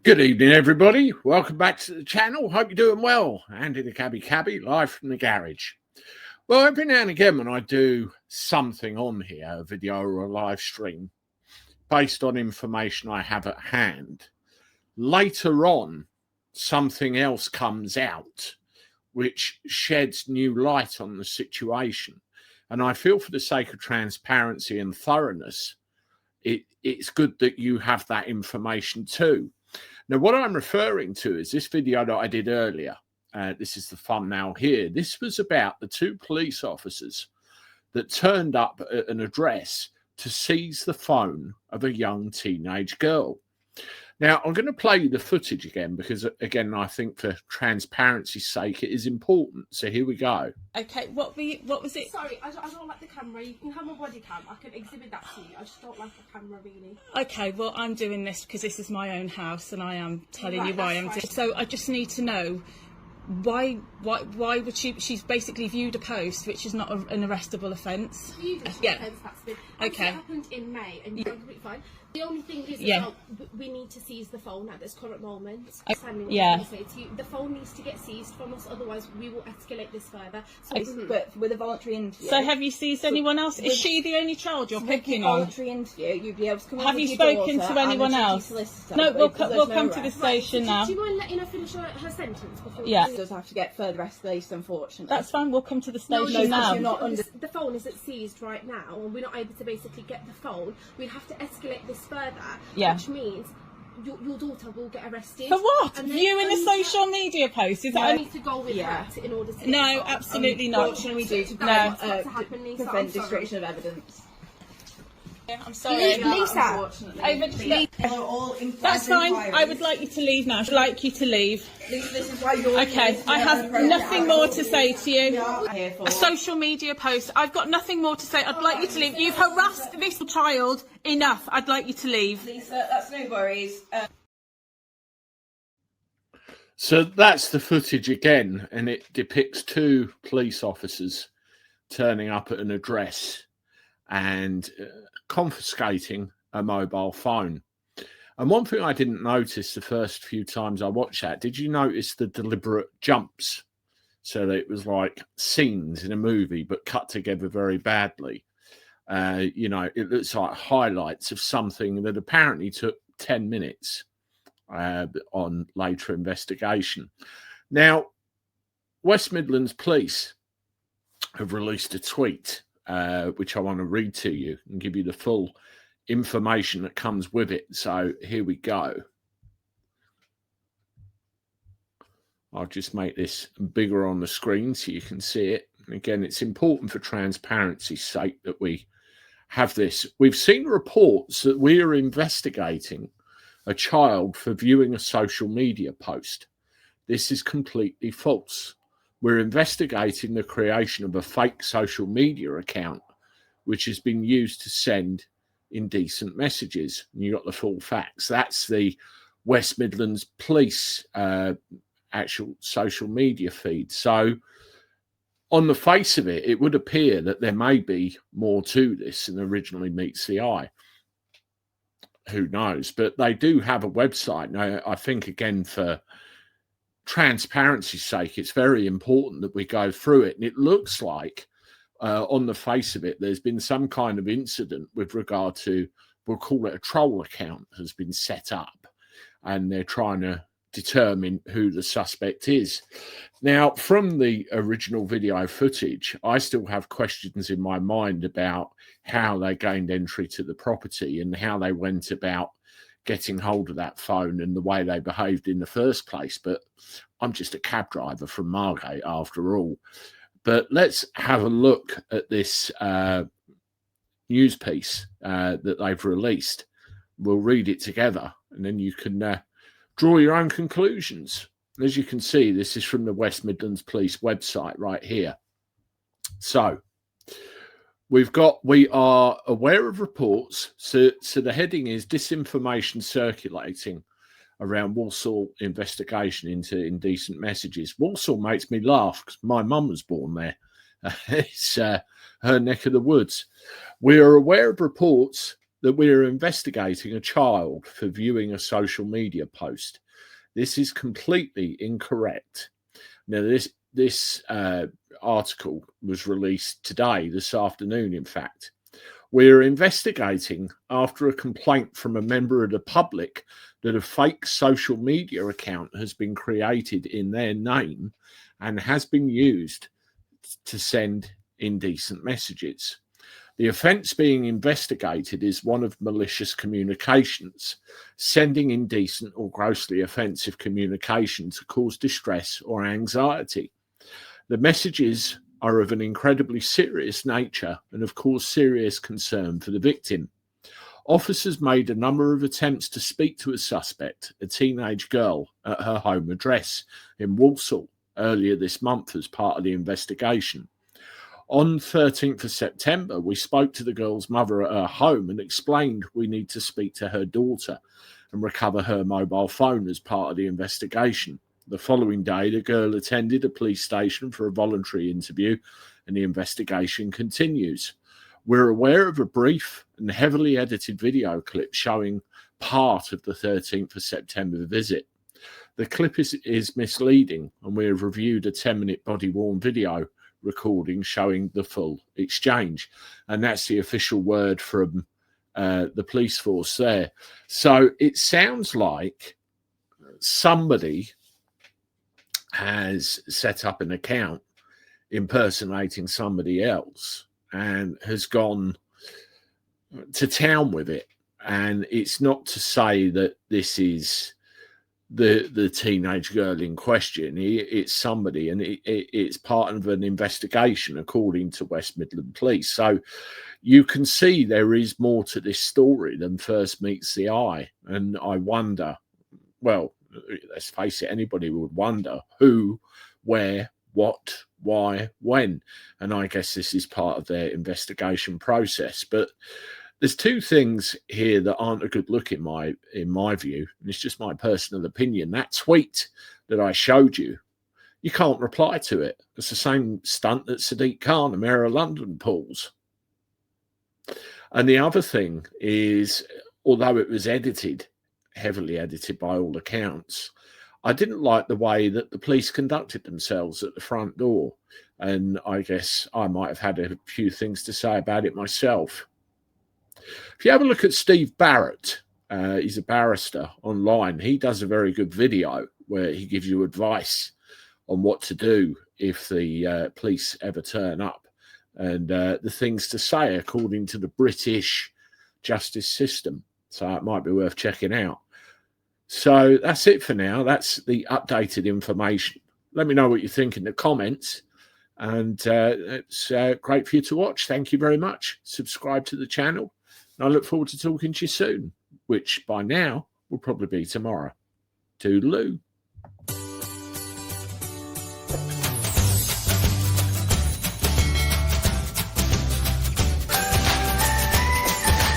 Good evening, everybody. Welcome back to the channel. Hope you're doing well. Andy the Gabby Cabby, live from the garage. Well, every now and again when I do something on here, a video or a live stream, based on information I have at hand, later on, something else comes out which sheds new light on the situation. And I feel for the sake of transparency and thoroughness, it's good that you have that information too. Now, what I'm referring to is this video that I did earlier. This is the thumbnail here. This was about the two police officers that turned up at an address to seize the phone of a young teenage girl. Now, I'm going to play you the footage again because, again, I think for transparency's sake, it is important. So here we go. Okay, what was it? Sorry, I don't like the camera. You can have my body cam. I can exhibit that to you. I just don't like the camera, really. Okay, well, I'm doing this because this is my own house and I am telling you why I'm doing it. So I just need to know why would she's basically viewed a post which is not an arrestable offence. Viewed an offence, that's been. Okay. It happened in May and you're completely fine. The only thing is we need to seize the phone at this current moment. The phone needs to get seized from us, otherwise we will escalate this further. So, but with a voluntary interview. So have you seized anyone else? Is she the only child you're picking on? Voluntary interview, you'd be able to come. Have you spoken to anyone else? No, we'll come to the station now. Do you mind letting her finish her sentence before? Yeah. She does have to get further escalation, unfortunately. That's fine. We'll come to the station now. The phone isn't seized right now, and we're not able to basically get the phone. We'd have to escalate this further, which means your daughter will get arrested. For what? Viewing a social media post? Is that? I need to go with that in order to. No, absolutely not. What can we do to prevent destruction of evidence? Yeah, I'm sorry. Lisa. That's fine. I would like you to leave now. I'd like you to leave. Lisa, this is why you're okay, I have nothing more to say to you. A social media post. I've got nothing more to say. I'd like you to leave. You've harassed this child enough. I'd like you to leave. Lisa, that's no worries. So that's the footage again, and it depicts two police officers turning up at an address and confiscating a mobile phone. And one thing I didn't notice the first few times I watched that, did you notice the deliberate jumps? So that it was like scenes in a movie, but cut together very badly. It looks like highlights of something that apparently took 10 minutes on later investigation. Now, West Midlands Police have released a tweet which I want to read to you and give you the full information that comes with it. So here we go. I'll just make this bigger on the screen so you can see it. And again, it's important for transparency's sake that we have this. We've seen reports that we are investigating a child for viewing a social media post. This is completely false. We're investigating the creation of a fake social media account, which has been used to send indecent messages. And you got the full facts. That's the West Midlands Police actual social media feed. So on the face of it, it would appear that there may be more to this than originally meets the eye. Who knows? But they do have a website. Now, I think, again, for transparency's sake, it's very important that we go through it. And it looks like, on the face of it, there's been some kind of incident with regard to, we'll call it a troll account, has been set up. And they're trying to determine who the suspect is. Now, from the original video footage, I still have questions in my mind about how they gained entry to the property and how they went about getting hold of that phone and the way they behaved in the first place. But I'm just a cab driver from Margate after all. But let's have a look at this news piece that they've released. We'll read it together and then you can draw your own conclusions. As you can see, this is from the West Midlands Police website right here. So we are aware of reports. So the heading is disinformation circulating around Walsall investigation into indecent messages. Walsall makes me laugh because my mum was born there. It's her neck of the woods. We are aware of reports that we are investigating a child for viewing a social media post. This is completely incorrect. Now, this article was released today, this afternoon, in fact. We're investigating after a complaint from a member of the public that a fake social media account has been created in their name and has been used to send indecent messages. The offence being investigated is one of malicious communications, sending indecent or grossly offensive communication to cause distress or anxiety. The messages are of an incredibly serious nature and of course serious concern for the victim. Officers made a number of attempts to speak to a suspect, a teenage girl, at her home address in Walsall earlier this month as part of the investigation. On 13th of September, we spoke to the girl's mother at her home and explained we need to speak to her daughter and recover her mobile phone as part of the investigation. The following day, the girl attended a police station for a voluntary interview and the investigation continues. We're aware of a brief and heavily edited video clip showing part of the 13th of September visit. The clip is misleading, and we have reviewed a 10-minute body-worn video recording showing the full exchange. And that's the official word from the police force there. So it sounds like somebody has set up an account impersonating somebody else and has gone to town with it. And it's not to say that this is the teenage girl in question. It's somebody, and it's part of an investigation according to West Midland Police. So you can see there is more to this story than first meets the eye. And I wonder, well, let's face it, anybody would wonder who, where, what, why, when. And I guess this is part of their investigation process. But there's two things here that aren't a good look in my view, and it's just my personal opinion. That tweet that I showed you, you can't reply to it. It's the same stunt that Sadiq Khan, the Mayor of London, pulls. And the other thing is, although it was edited, heavily edited by all accounts, I didn't like the way that the police conducted themselves at the front door. And I guess I might have had a few things to say about it myself. If you have a look at Steve Barrett, he's a barrister online. He does a very good video where he gives you advice on what to do if the police ever turn up and the things to say according to the British justice system. So it might be worth checking out. So that's it for now. That's the updated information. Let me know what you think in the comments. And it's great for you to watch. Thank you very much. Subscribe to the channel. And I look forward to talking to you soon, which by now will probably be tomorrow. Toodaloo.